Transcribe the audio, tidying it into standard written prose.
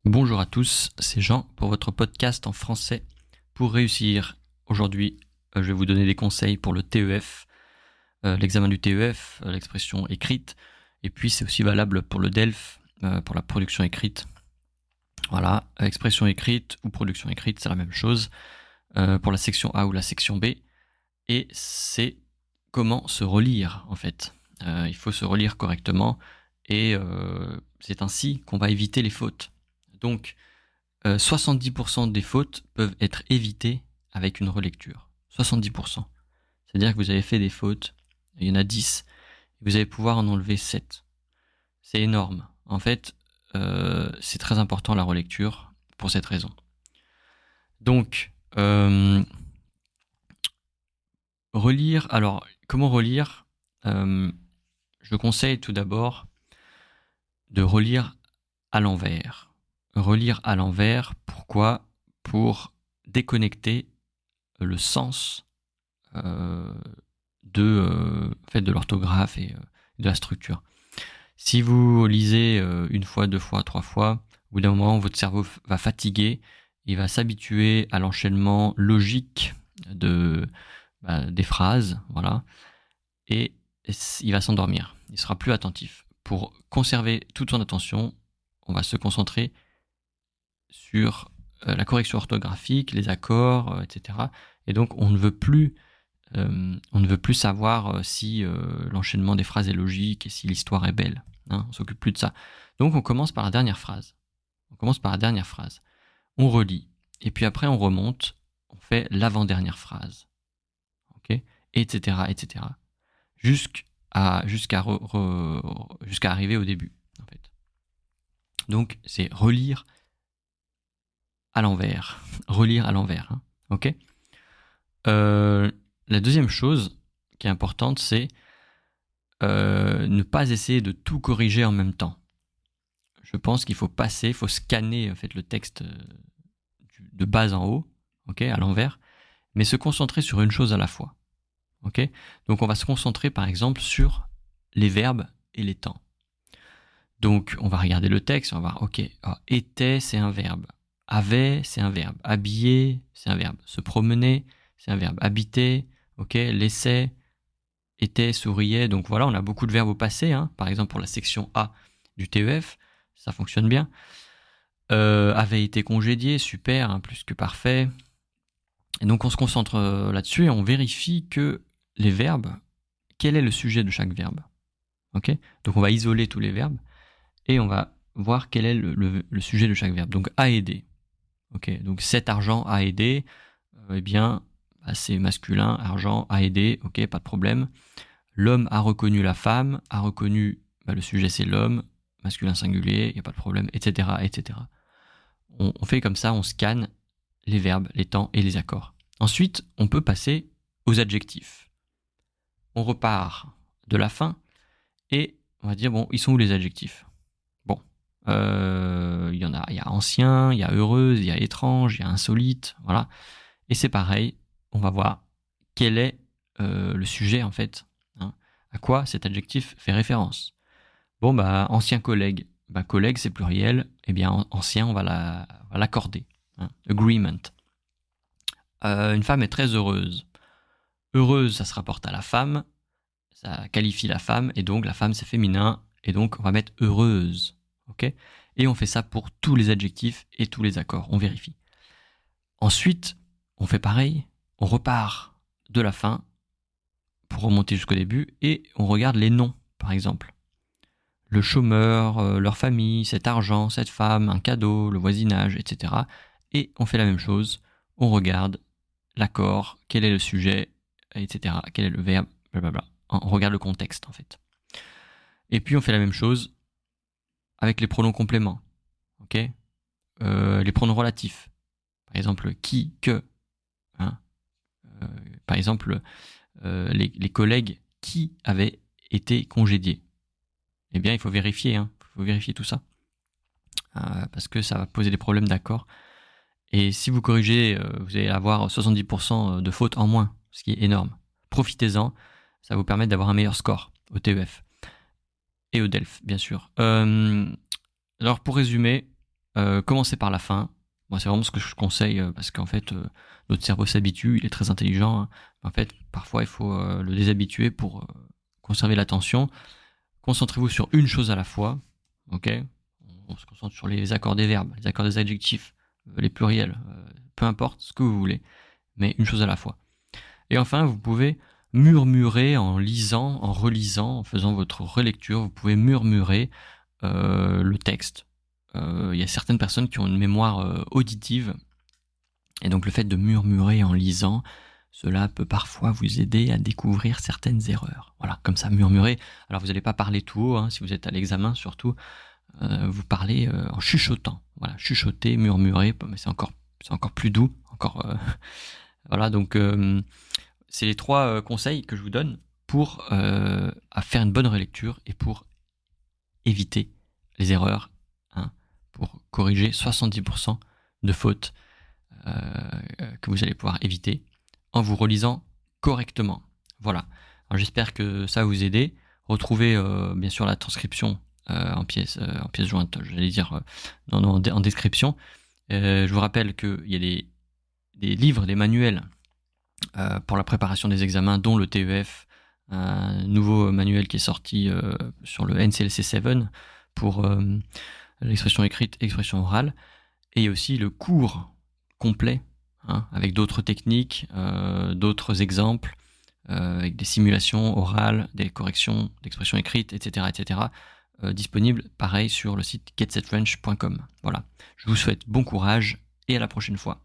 Bonjour à tous, c'est Jean pour votre podcast en français. Pour réussir, aujourd'hui, je vais vous donner des conseils pour le TEF, l'examen du TEF, l'expression écrite, et puis c'est aussi valable pour le DELF, pour la production écrite. Voilà, expression écrite ou production écrite, c'est la même chose, pour la section A ou la section B, et c'est comment se relire en fait. Il faut se relire correctement, et c'est ainsi qu'on va éviter les fautes. Donc, 70% des fautes peuvent être évitées avec une relecture. 70%. C'est-à-dire que vous avez fait des fautes, il y en a 10, et vous allez pouvoir en enlever 7. C'est énorme. En fait, c'est très important la relecture pour cette raison. Donc, relire. Alors, comment relire Je conseille tout d'abord de relire à l'envers. Relire à l'envers, pourquoi ? Pour déconnecter le sens de l'orthographe et de la structure. Si vous lisez une fois, deux fois, trois fois, au bout d'un moment, votre cerveau va fatiguer, il va s'habituer à l'enchaînement logique des phrases, voilà, et il va s'endormir. Il sera plus attentif. Pour conserver toute son attention, on va se concentrer sur la correction orthographique, les accords, etc. Et donc, on ne veut plus savoir si l'enchaînement des phrases est logique et si l'histoire est belle. On s'occupe plus de ça. Donc, on commence par la dernière phrase. On relit. Et puis après, on remonte. On fait l'avant-dernière phrase. Ok, etc., etc. Jusqu'à arriver au début, en fait. Donc, c'est relire à l'envers. Relire à l'envers. Ok. La deuxième chose qui est importante, c'est ne pas essayer de tout corriger en même temps. Je pense qu'il faut scanner en fait le texte de bas en haut, ok, à l'envers, mais se concentrer sur une chose à la fois. Ok. Donc on va se concentrer par exemple sur les verbes et les temps. Donc on va regarder le texte, on va voir, ok, était c'est un verbe, avait c'est un verbe, habiller c'est un verbe, se promener c'est un verbe, habiter, ok, laisser, était, souriait. Donc voilà, on a beaucoup de verbes au passé. Par exemple, pour la section A du TEF, ça fonctionne bien. Avait été congédié, super, plus que parfait. Et donc on se concentre là-dessus et on vérifie que les verbes, quel est le sujet de chaque verbe. Ok. Donc on va isoler tous les verbes et on va voir quel est le sujet de chaque verbe. Donc a aidé. Ok. Donc cet argent a aidé. Eh bien, c'est masculin, argent a aidé. Ok, pas de problème. L'homme a reconnu la femme, a reconnu, le sujet c'est l'homme, masculin singulier, il n'y a pas de problème, etc. etc. On fait comme ça, on scanne les verbes, les temps et les accords. Ensuite, on peut passer aux adjectifs. On repart de la fin et on va dire, bon, ils sont où les adjectifs ? Bon, il y a ancien, il y a heureuse, il y a étrange, il y a insolite, voilà. Et c'est pareil, on va voir quel est le sujet en fait. À quoi cet adjectif fait référence ? Bon, ancien collègue. Collègue, c'est pluriel. Eh bien, ancien, on va l'accorder. Agreement. Une femme est très heureuse. Heureuse, ça se rapporte à la femme. Ça qualifie la femme. Et donc, la femme, c'est féminin. Et donc, on va mettre heureuse. Ok ? Et on fait ça pour tous les adjectifs et tous les accords. On vérifie. Ensuite, on fait pareil. On repart de la fin pour remonter jusqu'au début et on regarde les noms, par exemple. Le chômeur, leur famille, cet argent, cette femme, un cadeau, le voisinage, etc. Et on fait la même chose, on regarde l'accord, quel est le sujet, etc. Quel est le verbe, blablabla. On regarde le contexte en fait. Et puis on fait la même chose avec les pronoms compléments. Ok ? Les pronoms relatifs. Par exemple, qui, que. Par exemple, les collègues qui avaient été congédiés. Eh bien, il faut vérifier tout ça. Parce que ça va poser des problèmes d'accord. Et si vous corrigez, vous allez avoir 70% de fautes en moins, ce qui est énorme. Profitez-en, ça va vous permettre d'avoir un meilleur score au TEF. Et au DELF, bien sûr. Alors, pour résumer, commencez par la fin. Moi, c'est vraiment ce que je conseille parce qu'en fait, notre cerveau s'habitue, il est très intelligent. Hein. En fait, parfois, il faut le déshabituer pour conserver l'attention. Concentrez-vous sur une chose à la fois. Ok ? On se concentre sur les accords des verbes, les accords des adjectifs, les pluriels, peu importe ce que vous voulez, mais une chose à la fois. Et enfin, vous pouvez murmurer en lisant, en relisant, en faisant votre relecture. Vous pouvez murmurer le texte. Il y a certaines personnes qui ont une mémoire auditive, et donc le fait de murmurer en lisant, cela peut parfois vous aider à découvrir certaines erreurs. Voilà, comme ça, murmurer. Alors vous n'allez pas parler tout haut, hein, si vous êtes à l'examen surtout, vous parlez en chuchotant. Voilà, chuchoter, murmurer, mais c'est encore plus doux. Voilà, donc c'est les 3 conseils que je vous donne pour à faire une bonne relecture et pour éviter les erreurs, hein, pour corriger 70% de fautes que vous allez pouvoir éviter en vous relisant correctement. Voilà. Alors j'espère que ça va vous aider. Retrouvez bien sûr la transcription en pièce jointe, j'allais dire en description. Je vous rappelle qu'il y a des livres, des manuels pour la préparation des examens, dont le TEF, un nouveau manuel qui est sorti sur le NCLC 7 pour l'expression écrite, expression orale, et aussi le cours complet, hein, avec d'autres techniques, d'autres exemples, avec des simulations orales, des corrections d'expression écrite, etc., disponible pareil sur le site getsetfrench.com. Voilà. Je vous souhaite bon courage et à la prochaine fois.